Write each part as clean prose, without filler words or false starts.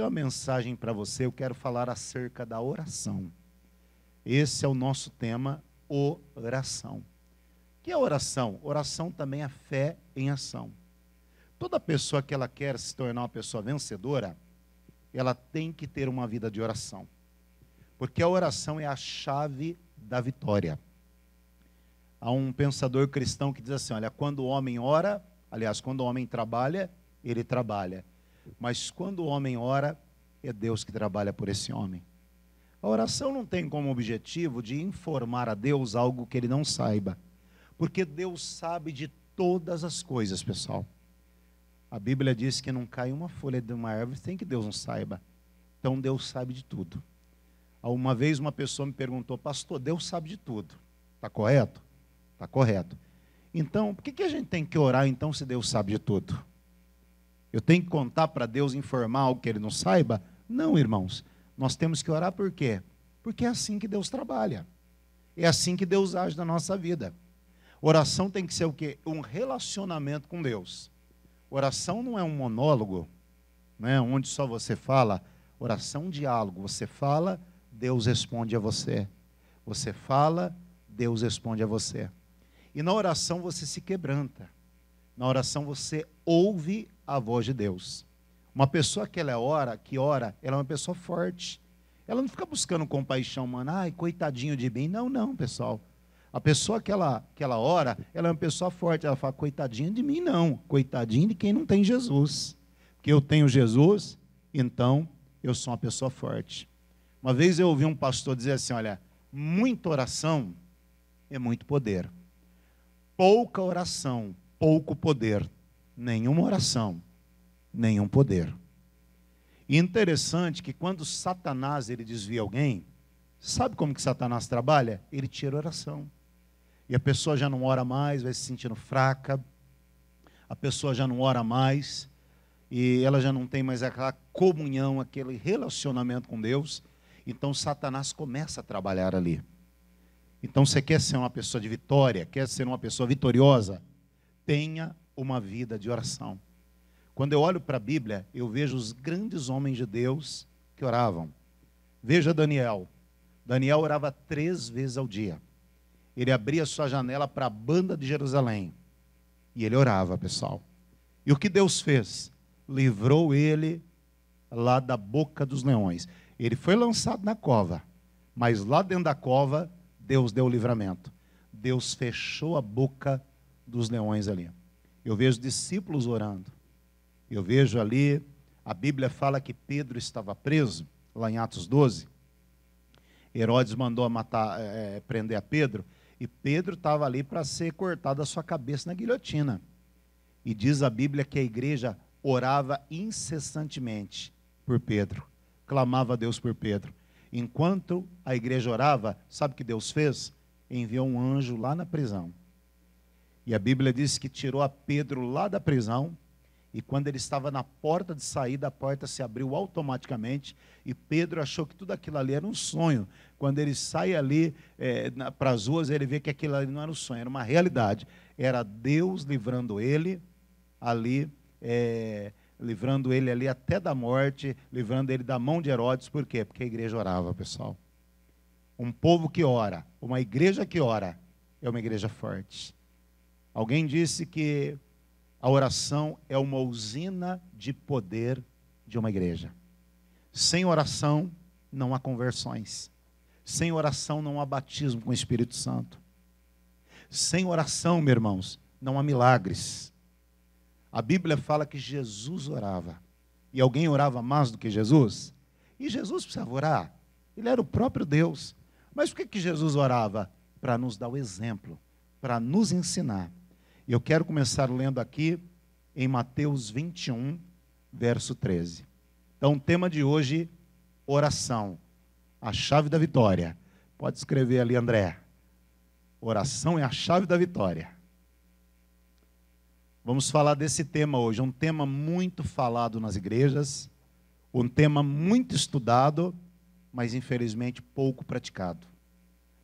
tenho uma mensagem para você, eu quero falar acerca da oração. Esse é o nosso tema, oração. O que é oração? Oração também é fé em ação. Toda pessoa que ela quer se tornar uma pessoa vencedora, ela tem que ter uma vida de oração. Porque a oração é a chave da vitória. Há um pensador cristão que diz assim, olha, quando o homem ora, aliás, quando o homem trabalha, ele trabalha. Mas quando o homem ora, é Deus que trabalha por esse homem. A oração não tem como objetivo de informar a Deus algo que ele não saiba. Porque Deus sabe de todas as coisas, pessoal. A Bíblia diz que não cai uma folha de uma árvore sem que Deus não saiba. Então Deus sabe de tudo. Uma vez uma pessoa me perguntou, pastor, Deus sabe de tudo. Está correto? Está correto. Então, por que a gente tem que orar então se Deus sabe de tudo? Eu tenho que contar para Deus informar algo que Ele não saiba? Não, irmãos. Nós temos que orar por quê? Porque é assim que Deus trabalha. É assim que Deus age na nossa vida. Oração tem que ser o quê? Um relacionamento com Deus. Oração não é um monólogo, né, onde só você fala. Oração é um diálogo. Você fala, Deus responde a você. Você fala, Deus responde a você. E na oração você se quebranta. Na oração você ouve a voz de Deus. Uma pessoa que ora, ela é uma pessoa forte. Ela não fica buscando compaixão humana. Ai, coitadinho de mim. Não, pessoal. A pessoa que ela ora, ela é uma pessoa forte. Ela fala, coitadinho de mim, não. Coitadinho de quem não tem Jesus. Porque eu tenho Jesus, então eu sou uma pessoa forte. Uma vez eu ouvi um pastor dizer assim, olha, muita oração é muito poder. Pouca oração, pouco poder. Nenhuma oração, nenhum poder. E interessante que quando Satanás ele desvia alguém, sabe como que Satanás trabalha? Ele tira a oração. E a pessoa já não ora mais, vai se sentindo fraca, a pessoa já não ora mais, e ela já não tem mais aquela comunhão, aquele relacionamento com Deus. Então Satanás começa a trabalhar ali. Então você quer ser uma pessoa de vitória, quer ser uma pessoa vitoriosa, tenha uma vida de oração. Quando eu olho para a Bíblia, eu vejo os grandes homens de Deus que oravam. Veja Daniel. Daniel orava 3 vezes ao dia. Ele abria sua janela para a banda de Jerusalém. E ele orava, pessoal. E o que Deus fez? Livrou ele lá da boca dos leões. Ele foi lançado na cova. Mas lá dentro da cova, Deus deu o livramento. Deus fechou a boca dos leões ali. Eu vejo discípulos orando. Eu vejo ali, a Bíblia fala que Pedro estava preso, lá em Atos 12. Herodes mandou prender a Pedro, e Pedro estava ali para ser cortado a sua cabeça na guilhotina. E diz a Bíblia que a igreja orava incessantemente por Pedro, clamava a Deus por Pedro. Enquanto a igreja orava, sabe o que Deus fez? Enviou um anjo lá na prisão. E a Bíblia diz que tirou a Pedro lá da prisão, e quando ele estava na porta de saída, a porta se abriu automaticamente, e Pedro achou que tudo aquilo ali era um sonho. Quando ele sai ali para as ruas, ele vê que aquilo ali não era um sonho, era uma realidade. Era Deus livrando ele ali, livrando ele ali até da morte, livrando ele da mão de Herodes. Por quê? Porque a igreja orava, pessoal. Um povo que ora, uma igreja que ora, é uma igreja forte. Alguém disse que a oração é uma usina de poder de uma igreja. Sem oração, não há conversões. Sem oração, não há batismo com o Espírito Santo. Sem oração, meus irmãos, não há milagres. A Bíblia fala que Jesus orava. E alguém orava mais do que Jesus? E Jesus precisava orar. Ele era o próprio Deus. Mas por que Jesus orava? Para nos dar o exemplo, para nos ensinar. E eu quero começar lendo aqui em Mateus 21, verso 13. Então, o tema de hoje, oração, a chave da vitória. Pode escrever ali, André. Oração é a chave da vitória. Vamos falar desse tema hoje, um tema muito falado nas igrejas, um tema muito estudado, mas infelizmente pouco praticado.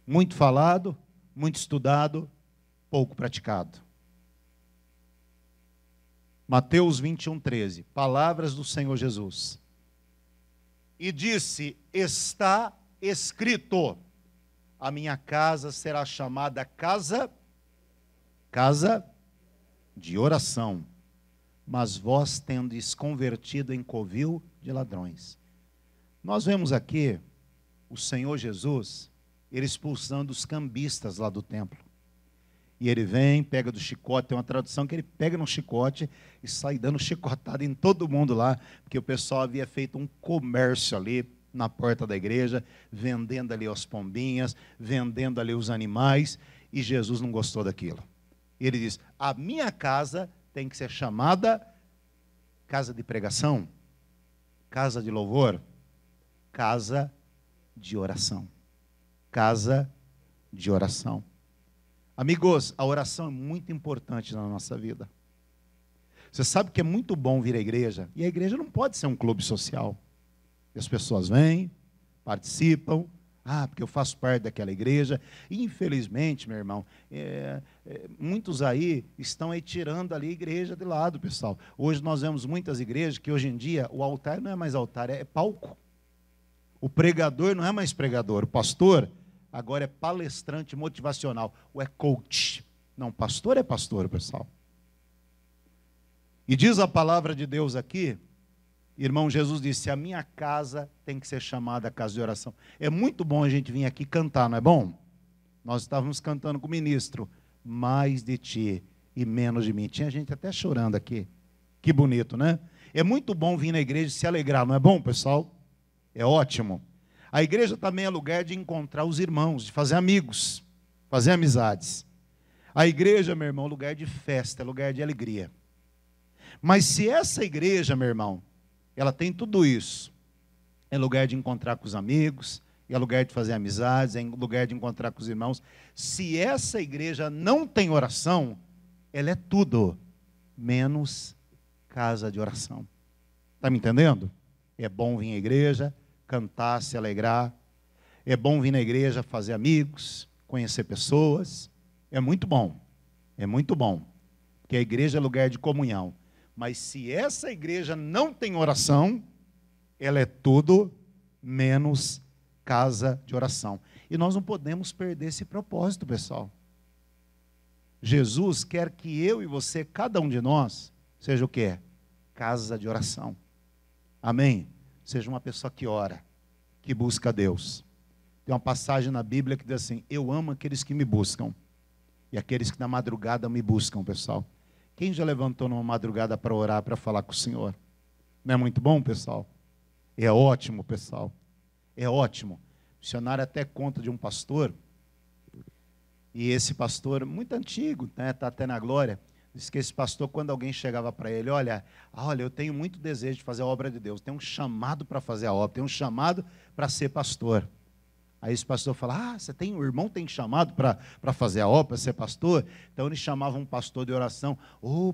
Muito falado, muito estudado, pouco praticado. Mateus 21, 13. Palavras do Senhor Jesus. e disse: está escrito, a minha casa será chamada casa de oração, mas vós tendes convertido em covil de ladrões. Nós vemos aqui o Senhor Jesus, ele expulsando os cambistas lá do templo. E ele vem, pega do chicote, tem uma tradução que ele pega no chicote e sai dando chicotada em todo mundo lá, porque o pessoal havia feito um comércio ali na porta da igreja, vendendo ali as pombinhas, vendendo ali os animais, e Jesus não gostou daquilo. Ele diz: a minha casa tem que ser chamada casa de pregação, casa de louvor, casa de oração. Casa de oração. Amigos, a oração é muito importante na nossa vida. Você sabe que é muito bom vir à igreja, e a igreja não pode ser um clube social. E as pessoas vêm, participam, porque eu faço parte daquela igreja. E, infelizmente, meu irmão, muitos aí estão aí tirando ali a igreja de lado, pessoal. Hoje nós vemos muitas igrejas que hoje em dia o altar não é mais altar, é palco. O pregador não é mais pregador, o pastor agora é palestrante motivacional, ou é coach. Não, pastor é pastor, pessoal. E diz a palavra de Deus aqui, irmão, Jesus disse: a minha casa tem que ser chamada casa de oração. É muito bom a gente vir aqui cantar, não é bom? Nós estávamos cantando com o ministro, mais de ti e menos de mim. Tinha gente até chorando aqui. Que bonito, né? É muito bom vir na igreja e se alegrar, não é bom, pessoal? É ótimo. A igreja também é lugar de encontrar os irmãos, de fazer amigos, fazer amizades. A igreja, meu irmão, é lugar de festa, é lugar de alegria. Mas se essa igreja, meu irmão, ela tem tudo isso, é lugar de encontrar com os amigos, é lugar de fazer amizades, é lugar de encontrar com os irmãos. Se essa igreja não tem oração, ela é tudo menos casa de oração. Está me entendendo? É bom vir à igreja, cantar, se alegrar. É bom vir na igreja, fazer amigos, conhecer pessoas. É muito bom. É muito bom. Porque a igreja é lugar de comunhão. Mas se essa igreja não tem oração, ela é tudo menos casa de oração. E nós não podemos perder esse propósito, pessoal. Jesus quer que eu e você, cada um de nós, seja o quê? Casa de oração. Amém? Seja uma pessoa que ora, que busca a Deus. Tem uma passagem na Bíblia que diz assim: eu amo aqueles que me buscam, e aqueles que na madrugada me buscam, pessoal. Quem já levantou numa madrugada para orar, para falar com o Senhor? Não é muito bom, pessoal? É ótimo, pessoal. É ótimo. O missionário até conta de um pastor, e esse pastor, muito antigo, né, está até na glória, disse que esse pastor, quando alguém chegava para ele: olha, eu tenho muito desejo de fazer a obra de Deus, tenho um chamado para fazer a obra, tenho um chamado para ser pastor. Aí esse pastor fala: o irmão tem chamado para fazer a obra, para ser pastor? Então ele chamava um pastor de oração: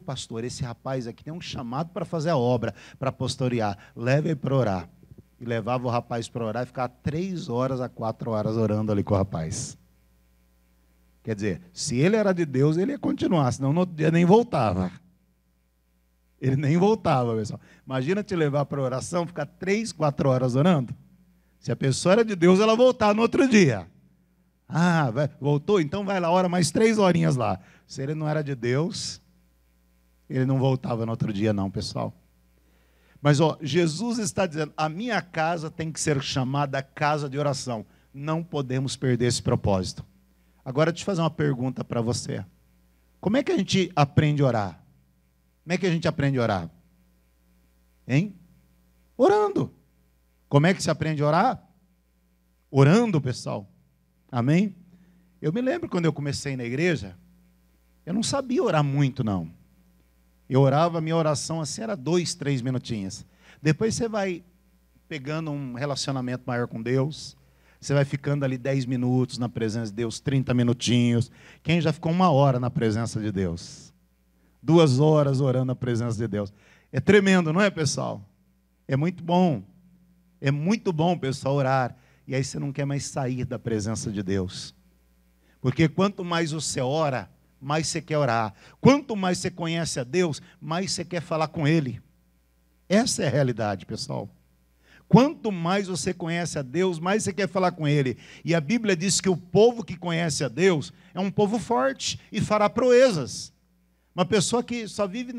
pastor, esse rapaz aqui tem um chamado para fazer a obra, para pastorear, leve ele para orar. E levava o rapaz para orar e ficava 3 horas a 4 horas orando ali com o rapaz. Quer dizer, se ele era de Deus, ele ia continuar, senão no outro dia nem voltava. Ele nem voltava, pessoal. Imagina te levar para oração, ficar 3, 4 horas orando. Se a pessoa era de Deus, ela voltava no outro dia. Voltou? Então vai lá, ora mais 3 horinhas lá. Se ele não era de Deus, ele não voltava no outro dia não, pessoal. Mas Jesus está dizendo: a minha casa tem que ser chamada casa de oração. Não podemos perder esse propósito. Agora, deixa eu fazer uma pergunta para você. Como é que a gente aprende a orar? Como é que a gente aprende a orar? Hein? Orando. Como é que se aprende a orar? Orando, pessoal. Amém? Eu me lembro quando eu comecei na igreja, eu não sabia orar muito, não. Eu orava, minha oração assim era 2, 3 minutinhos. Depois você vai pegando um relacionamento maior com Deus. Você vai ficando ali 10 minutos na presença de Deus, 30 minutinhos. Quem já ficou 1 hora na presença de Deus? 2 horas orando na presença de Deus. É tremendo, não é, pessoal? É muito bom. É muito bom, pessoal, orar. E aí você não quer mais sair da presença de Deus. Porque quanto mais você ora, mais você quer orar. Quanto mais você conhece a Deus, mais você quer falar com Ele. Essa é a realidade, pessoal. Quanto mais você conhece a Deus, mais você quer falar com Ele. E a Bíblia diz que o povo que conhece a Deus é um povo forte e fará proezas. Uma pessoa que só vive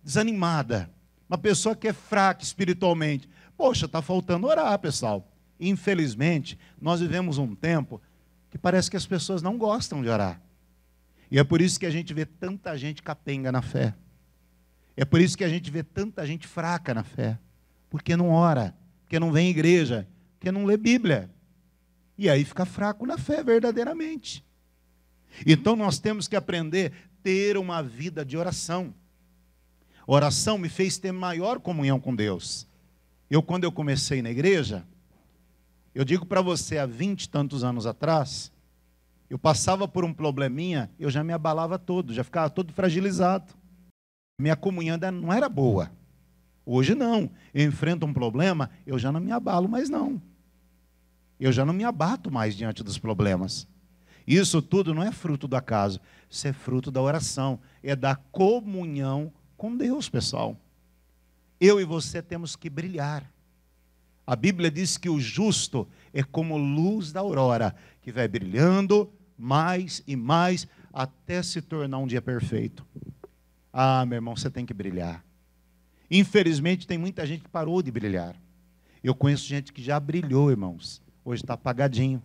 desanimada. Uma pessoa que é fraca espiritualmente. Poxa, está faltando orar, pessoal. Infelizmente, nós vivemos um tempo que parece que as pessoas não gostam de orar. E é por isso que a gente vê tanta gente capenga na fé. É por isso que a gente vê tanta gente fraca na fé. Porque não ora, porque não vem à igreja, porque não lê Bíblia. E aí fica fraco na fé verdadeiramente. Então nós temos que aprender a ter uma vida de oração. Oração me fez ter maior comunhão com Deus. Quando eu comecei na igreja, eu digo para você, há 20 e tantos anos atrás, eu passava por um probleminha, eu já me abalava todo, já ficava todo fragilizado. Minha comunhão não era boa. Hoje não. Eu enfrento um problema, eu já não me abalo mais não. Eu já não me abato mais diante dos problemas. Isso tudo não é fruto do acaso, isso é fruto da oração, é da comunhão com Deus, pessoal. Eu e você temos que brilhar. A Bíblia diz que o justo é como luz da aurora, que vai brilhando mais e mais até se tornar um dia perfeito. Ah, meu irmão, você tem que brilhar. Infelizmente, tem muita gente que parou de brilhar. Eu conheço gente que já brilhou, irmãos. Hoje está apagadinho.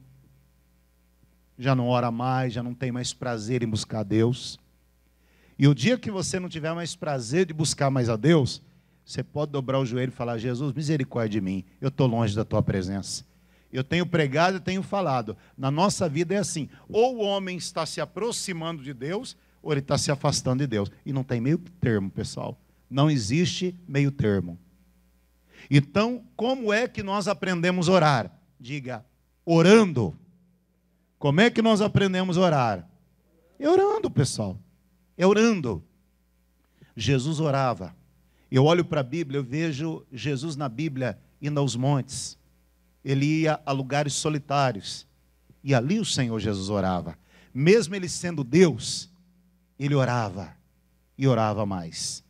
Já não ora mais, já não tem mais prazer em buscar a Deus. E o dia que você não tiver mais prazer de buscar mais a Deus, você pode dobrar o joelho e falar: Jesus, misericórdia de mim, eu estou longe da tua presença. Eu tenho pregado e tenho falado. Na nossa vida é assim, ou o homem está se aproximando de Deus, ou ele está se afastando de Deus. E não tem meio termo, pessoal. Não existe meio termo. Então, como é que nós aprendemos a orar? Diga, orando. Como é que nós aprendemos a orar? É orando, pessoal. É orando. Jesus orava. Eu olho para a Bíblia, eu vejo Jesus na Bíblia indo aos montes. Ele ia a lugares solitários. E ali o Senhor Jesus orava. Mesmo ele sendo Deus, ele orava. E orava mais.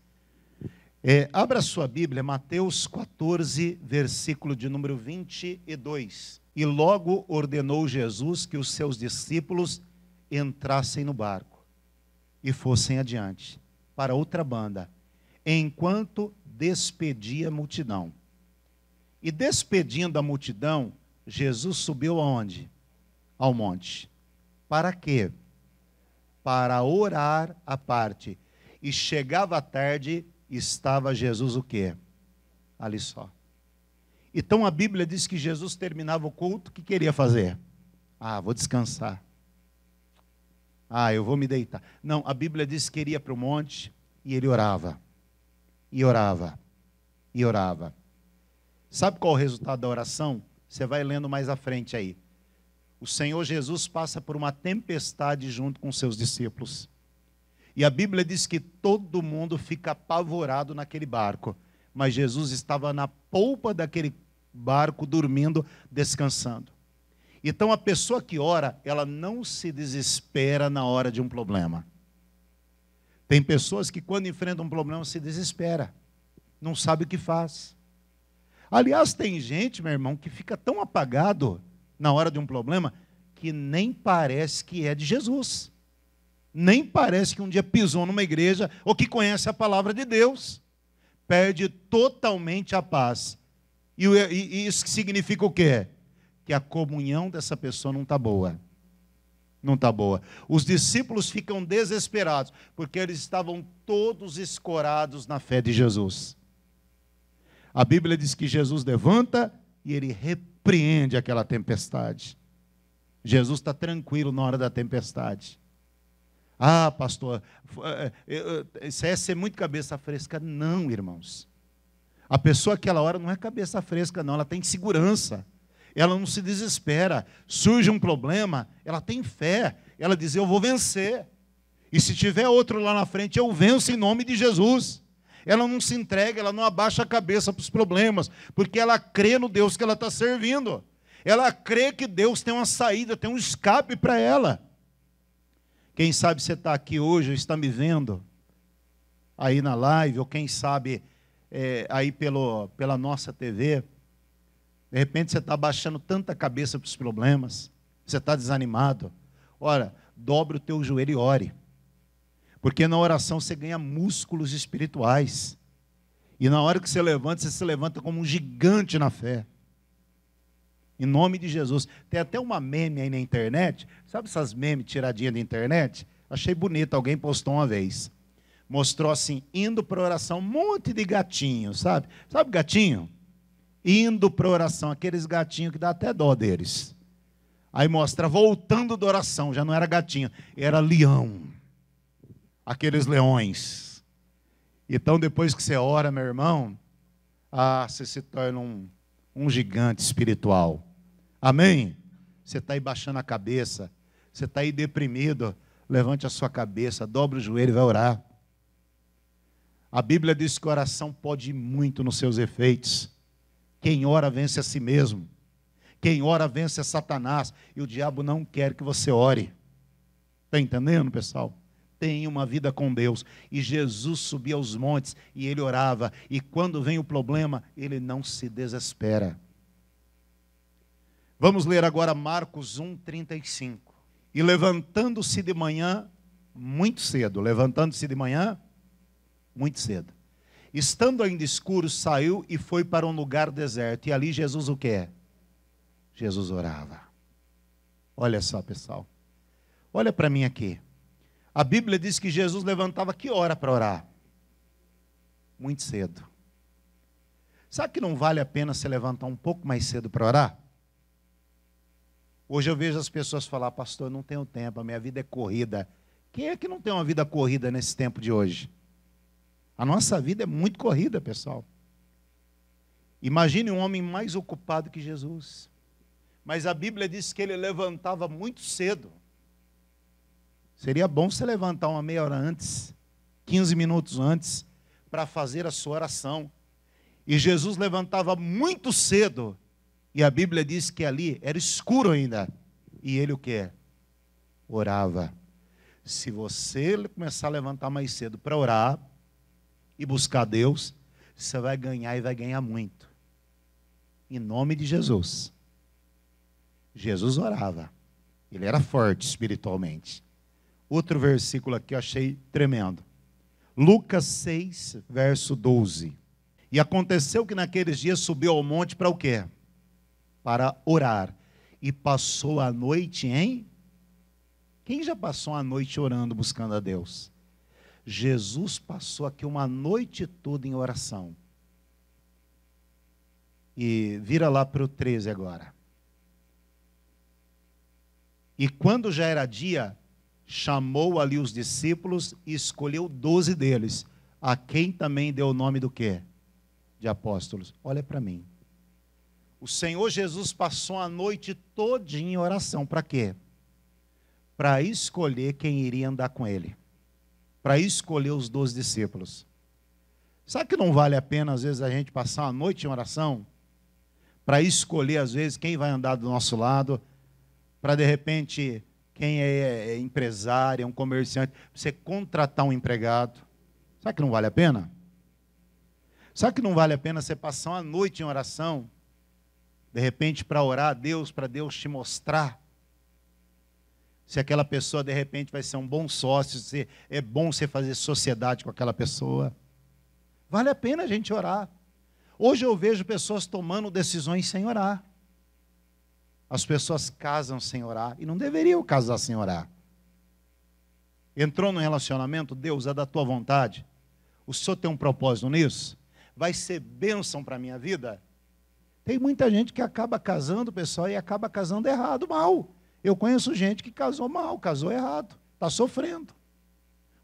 Abra sua Bíblia, Mateus 14, versículo de número 22. E logo ordenou Jesus que os seus discípulos entrassem no barco e fossem adiante, para outra banda, enquanto despedia a multidão. E despedindo a multidão, Jesus subiu aonde? Ao monte. Para quê? Para orar à parte. E chegava a tarde, estava Jesus o quê? Ali só. Então a Bíblia diz que Jesus terminava o culto, o que queria fazer? Vou descansar. Eu vou me deitar. Não, a Bíblia diz que ele ia para o monte e ele orava. E orava. E orava. Sabe qual é o resultado da oração? Você vai lendo mais à frente aí. O Senhor Jesus passa por uma tempestade junto com seus discípulos. E a Bíblia diz que todo mundo fica apavorado naquele barco. Mas Jesus estava na polpa daquele barco, dormindo, descansando. Então a pessoa que ora, ela não se desespera na hora de um problema. Tem pessoas que quando enfrentam um problema se desespera. Não sabe o que faz. Aliás, tem gente, meu irmão, que fica tão apagado na hora de um problema que nem parece que é de Jesus. Nem parece que um dia pisou numa igreja ou que conhece a palavra de Deus. Perde totalmente a paz. E isso significa o quê? Que a comunhão dessa pessoa não está boa. Não está boa. Os discípulos ficam desesperados, porque eles estavam todos escorados na fé de Jesus. A Bíblia diz que Jesus levanta e ele repreende aquela tempestade. Jesus está tranquilo na hora da tempestade. Pastor, isso é ser muito cabeça fresca. Não, irmãos. A pessoa aquela hora não é cabeça fresca, não. Ela tem segurança. Ela não se desespera. Surge um problema, ela tem fé. Ela diz: eu vou vencer. E se tiver outro lá na frente, eu venço em nome de Jesus. Ela não se entrega, ela não abaixa a cabeça para os problemas, porque ela crê no Deus que ela está servindo. Ela crê que Deus tem uma saída, tem um escape para ela. Quem sabe você está aqui hoje, está me vendo aí na live, ou quem sabe aí pela nossa TV, de repente você está abaixando tanta cabeça para os problemas, você está desanimado. Ora, dobre o teu joelho e ore. Porque na oração você ganha músculos espirituais. E na hora que você levanta, você se levanta como um gigante na fé. Em nome de Jesus. Tem até uma meme aí na internet. Sabe essas memes tiradinhas da internet? Achei bonito, alguém postou uma vez. Mostrou assim, indo para oração, um monte de gatinho, sabe? Sabe gatinho? Indo para oração, aqueles gatinhos que dá até dó deles. Aí mostra, voltando da oração, já não era gatinho, era leão. Aqueles leões. Então, depois que você ora, meu irmão, você se torna um gigante espiritual. Amém? Você está aí baixando a cabeça, você está aí deprimido, levante a sua cabeça, dobre o joelho e vai orar. A Bíblia diz que a oração pode ir muito nos seus efeitos. Quem ora vence a si mesmo. Quem ora vence a Satanás. E o diabo não quer que você ore. Está entendendo, pessoal? Tenha uma vida com Deus. E Jesus subia aos montes e ele orava. E quando vem o problema, ele não se desespera. Vamos ler agora Marcos 1:35. E levantando-se de manhã, muito cedo. Levantando-se de manhã, muito cedo. Estando ainda escuro, saiu e foi para um lugar deserto. E ali Jesus o quê? Jesus orava. Olha só, pessoal. Olha para mim aqui. A Bíblia diz que Jesus levantava que hora para orar? Muito cedo. Sabe que não vale a pena se levantar um pouco mais cedo para orar? Hoje eu vejo as pessoas falar, pastor, eu não tenho tempo, a minha vida é corrida. Quem é que não tem uma vida corrida nesse tempo de hoje? A nossa vida é muito corrida, pessoal. Imagine um homem mais ocupado que Jesus. Mas a Bíblia diz que ele levantava muito cedo. Seria bom você levantar uma meia hora antes, 15 minutos antes, para fazer a sua oração. E Jesus levantava muito cedo. E a Bíblia diz que ali era escuro ainda. E ele o quê? Orava. Se você começar a levantar mais cedo para orar e buscar Deus, você vai ganhar e vai ganhar muito. Em nome de Jesus. Jesus orava. Ele era forte espiritualmente. Outro versículo aqui eu achei tremendo. Lucas 6, verso 12. E aconteceu que naqueles dias subiu ao monte para o quê? Para orar. E passou a noite em... Quem já passou a noite orando, buscando a Deus? Jesus passou aqui uma noite toda em oração. E vira lá para o 13 agora. E quando já era dia, chamou ali os discípulos e escolheu 12 deles, a quem também deu o nome do quê? De apóstolos. Olha para mim. O Senhor Jesus passou a noite todinha em oração. Para quê? Para escolher quem iria andar com ele. Para escolher os 12 discípulos. Sabe que não vale a pena, às vezes, a gente passar a noite em oração? Para escolher, às vezes, quem vai andar do nosso lado. Para, de repente, quem é empresário, é um comerciante, você contratar um empregado. Sabe que não vale a pena? Sabe que não vale a pena você passar uma noite em oração, de repente, para orar a Deus, para Deus te mostrar se aquela pessoa, de repente, vai ser um bom sócio, se é bom você fazer sociedade com aquela pessoa. Vale a pena a gente orar. Hoje eu vejo pessoas tomando decisões sem orar. As pessoas casam sem orar e não deveriam casar sem orar. Entrou no relacionamento, Deus, é da tua vontade. O Senhor tem um propósito nisso? Vai ser bênção para a minha vida? Tem muita gente que acaba casando, pessoal, e acaba casando errado, mal. Eu conheço gente que casou mal, casou errado, está sofrendo.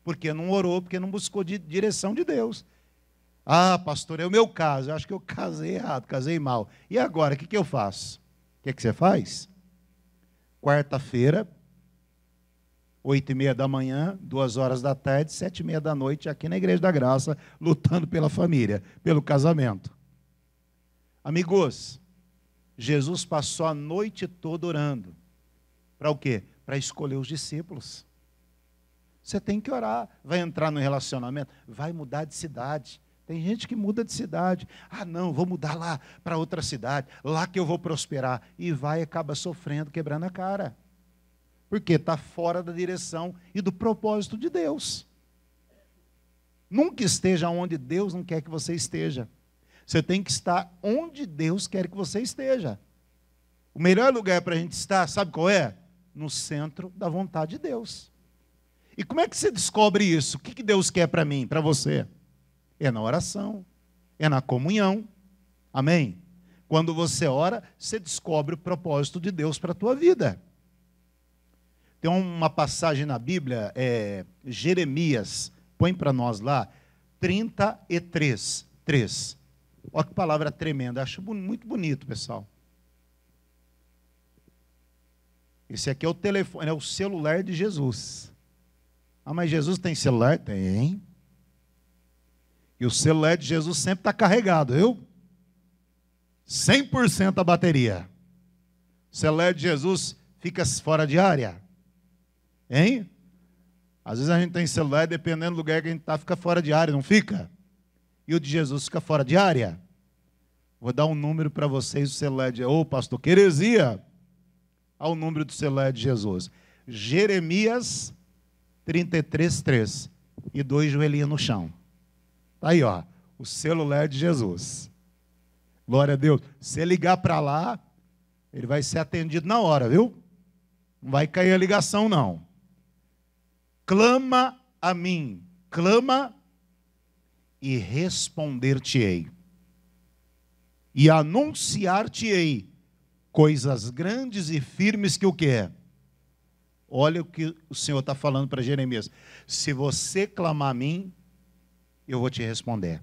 Porque não orou, porque não buscou direção de Deus. Ah, pastor, é o meu caso, eu acho que eu casei errado, casei mal. E agora, o que eu faço? O que você faz? Quarta-feira, 8h30 da manhã, 2h da tarde, 7h30 da noite, aqui na Igreja da Graça, lutando pela família, pelo casamento. Amigos, Jesus passou a noite toda orando. Para o quê? Para escolher os discípulos. Você tem que orar. Vai entrar no relacionamento, vai mudar de cidade. Tem gente que muda de cidade. Ah, não, vou mudar lá para outra cidade, lá que eu vou prosperar. E vai e acaba sofrendo, quebrando a cara. Porque está fora da direção e do propósito de Deus. Nunca esteja onde Deus não quer que você esteja. Você tem que estar onde Deus quer que você esteja. O melhor lugar para a gente estar, sabe qual é? No centro da vontade de Deus. E como é que você descobre isso? O que Deus quer para mim, para você? É na oração, é na comunhão. Amém? Quando você ora, você descobre o propósito de Deus para a tua vida. Tem uma passagem na Bíblia, Jeremias, põe para nós lá, 33, 3. Olha que palavra tremenda, acho muito bonito, pessoal. Esse aqui é o telefone, é o celular de Jesus. Ah, mas Jesus tem celular? Tem. E o celular de Jesus sempre está carregado, viu? 100% a bateria. O celular de Jesus fica fora de área. Hein? Às vezes a gente tem celular, dependendo do lugar que a gente está, fica fora de área, não fica? E o de Jesus fica fora de área? Vou dar um número para vocês do celular de... Ô, pastor, que heresia! Olha o número do celular de Jesus. Jeremias 33, 3. E 2 joelhinhos no chão. Está aí, ó, o celular de Jesus. Glória a Deus. Se ligar para lá, ele vai ser atendido na hora, viu? Não vai cair a ligação, não. Clama a mim, clama e responder-te-ei. E anunciar-te-ei coisas grandes e firmes que o que é? Olha o que o Senhor está falando para Jeremias. Se você clamar a mim, eu vou te responder.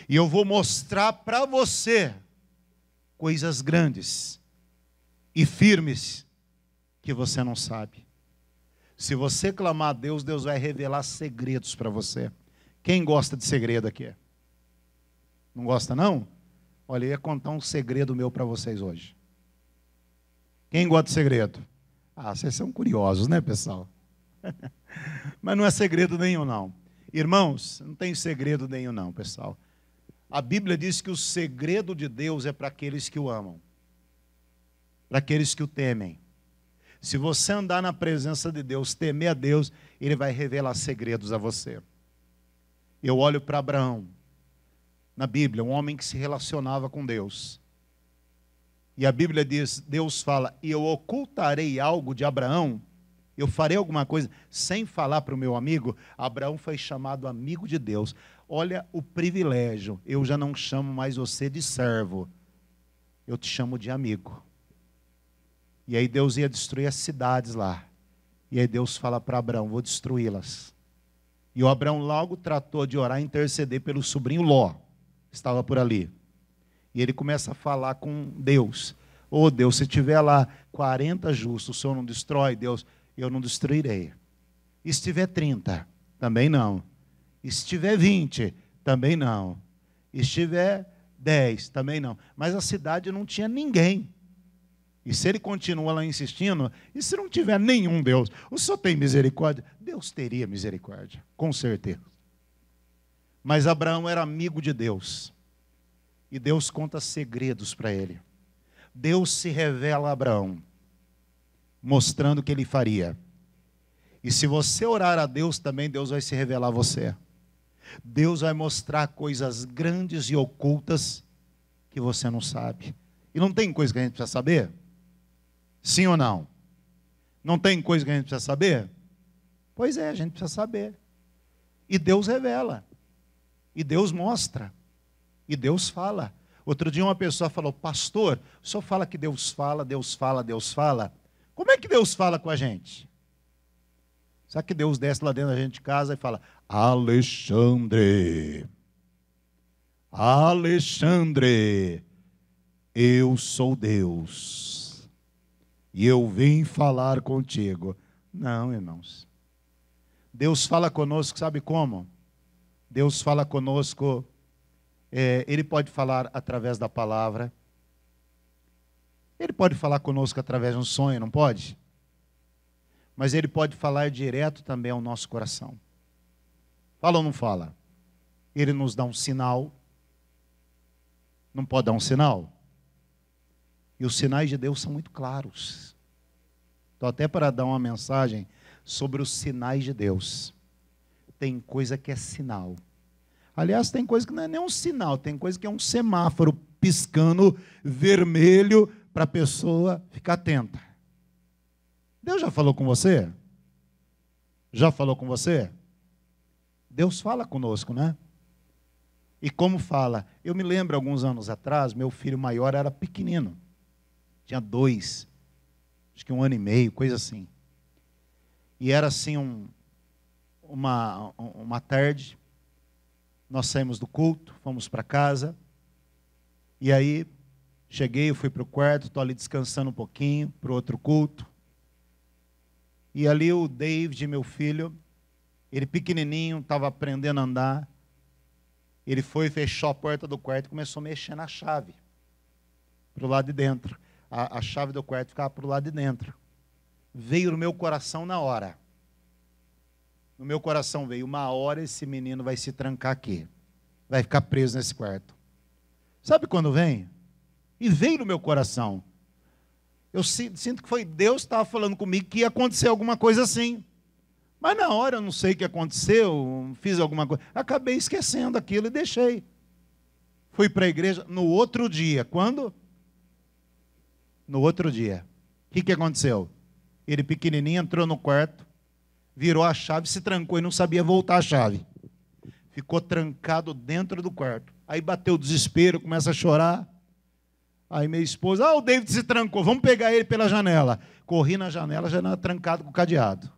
E eu vou mostrar para você coisas grandes e firmes que você não sabe. Se você clamar a Deus, Deus vai revelar segredos para você. Quem gosta de segredo aqui? Não gosta, não? Olha, eu ia contar um segredo meu para vocês hoje. Quem gosta de segredo? Ah, vocês são curiosos, né, pessoal? Mas não é segredo nenhum, não. Irmãos, não tem segredo nenhum, não, pessoal. A Bíblia diz que o segredo de Deus é para aqueles que o amam, para aqueles que o temem. Se você andar na presença de Deus, temer a Deus, Ele vai revelar segredos a você. Eu olho para Abraão, na Bíblia, um homem que se relacionava com Deus. E a Bíblia diz, Deus fala, e eu ocultarei algo de Abraão, eu farei alguma coisa sem falar para o meu amigo. Abraão foi chamado amigo de Deus. Olha o privilégio, eu já não chamo mais você de servo, eu te chamo de amigo. E aí Deus ia destruir as cidades lá. E aí Deus fala para Abraão, vou destruí-las. E o Abraão logo tratou de orar e interceder pelo sobrinho Ló, que estava por ali. E ele começa a falar com Deus. Ô Deus, se tiver lá 40 justos, o Senhor não destrói? Deus, eu não destruirei. E se tiver 30, também não. E se tiver 20, também não. E se tiver 10, também não. Mas a cidade não tinha ninguém. E se ele continua lá insistindo, e se não tiver nenhum Deus, o Senhor tem misericórdia? Deus teria misericórdia, com certeza. Mas Abraão era amigo de Deus. E Deus conta segredos para ele. Deus se revela a Abraão, mostrando o que ele faria. E se você orar a Deus também, Deus vai se revelar a você. Deus vai mostrar coisas grandes e ocultas que você não sabe. E não tem coisa que a gente precisa saber? Sim ou não? Não tem coisa que a gente precisa saber? Pois é, a gente precisa saber. E Deus revela. E Deus mostra. E Deus fala. Outro dia uma pessoa falou, pastor, o senhor fala que Deus fala, Deus fala, Deus fala. Como é que Deus fala com a gente? Sabe que Deus desce lá dentro da gente de casa e fala, Alexandre, Alexandre, eu sou Deus. E eu vim falar contigo. Não, irmãos. Deus fala conosco, sabe como? Deus fala conosco, Ele pode falar através da palavra. Ele pode falar conosco através de um sonho, não pode? Mas Ele pode falar direto também ao nosso coração. Fala ou não fala? Ele nos dá um sinal. Não pode dar um sinal? E os sinais de Deus são muito claros. Estou até para dar uma mensagem sobre os sinais de Deus. Tem coisa que é sinal. Aliás, tem coisa que não é nem um sinal, tem coisa que é um semáforo piscando vermelho para a pessoa ficar atenta. Deus já falou com você? Já falou com você? Deus fala conosco, né? E como fala? Eu me lembro, alguns anos atrás, meu filho maior era pequenino. Tinha 2, acho que 1 ano e meio, coisa assim. E era assim uma tarde, nós saímos do culto, fomos para casa. E aí, cheguei, eu fui para o quarto, estou ali descansando um pouquinho, para o outro culto. E ali o David, meu filho, ele pequenininho, estava aprendendo a andar. Ele foi, fechou a porta do quarto e começou a mexer na chave, para o lado de dentro. A chave do quarto ficava para o lado de dentro. Veio no meu coração na hora. No meu coração veio, uma hora esse menino vai se trancar aqui. Vai ficar preso nesse quarto. Sabe quando vem? E veio no meu coração. Eu sinto que foi Deus que estava falando comigo que ia acontecer alguma coisa assim. Mas na hora eu não sei o que aconteceu, fiz alguma coisa. Acabei esquecendo aquilo e deixei. Fui para a igreja no outro dia. Quando? No outro dia. O que aconteceu? Ele pequenininho entrou no quarto, virou a chave, se trancou e não sabia voltar a chave. Ficou trancado dentro do quarto. Aí bateu o desespero, começa a chorar. Aí minha esposa, o David se trancou, vamos pegar ele pela janela. Corri na janela, já era trancado com o cadeado.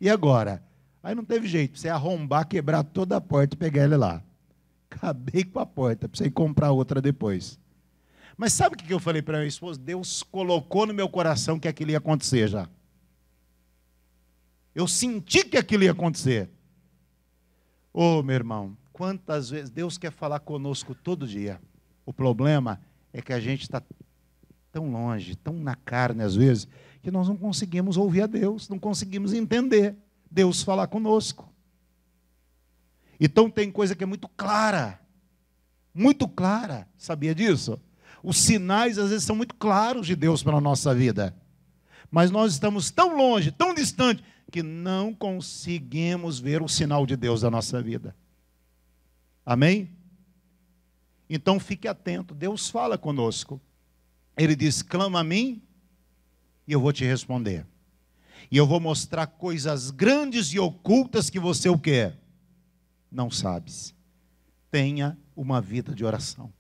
E agora? Aí não teve jeito, você arrombar, quebrar toda a porta e pegar ele lá. Acabei com a porta, precisei comprar outra depois. Mas sabe o que eu falei para minha esposa? Deus colocou no meu coração que aquilo ia acontecer já. Eu senti que aquilo ia acontecer. Meu irmão, quantas vezes Deus quer falar conosco todo dia. O problema é que a gente está tão longe, tão na carne às vezes, que nós não conseguimos ouvir a Deus, não conseguimos entender Deus falar conosco. Então tem coisa que é muito clara, sabia disso? Os sinais às vezes são muito claros de Deus para a nossa vida, mas nós estamos tão longe, tão distante, que não conseguimos ver o sinal de Deus na nossa vida. Amém? Então fique atento, Deus fala conosco. Ele diz, clama a mim e eu vou te responder. E eu vou mostrar coisas grandes e ocultas que você o quê? Não sabes. Tenha uma vida de oração.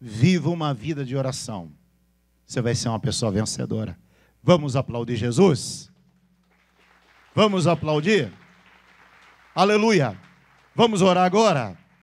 Viva uma vida de oração. Você vai ser uma pessoa vencedora. Vamos aplaudir Jesus? Vamos aplaudir? Aleluia. Vamos orar agora?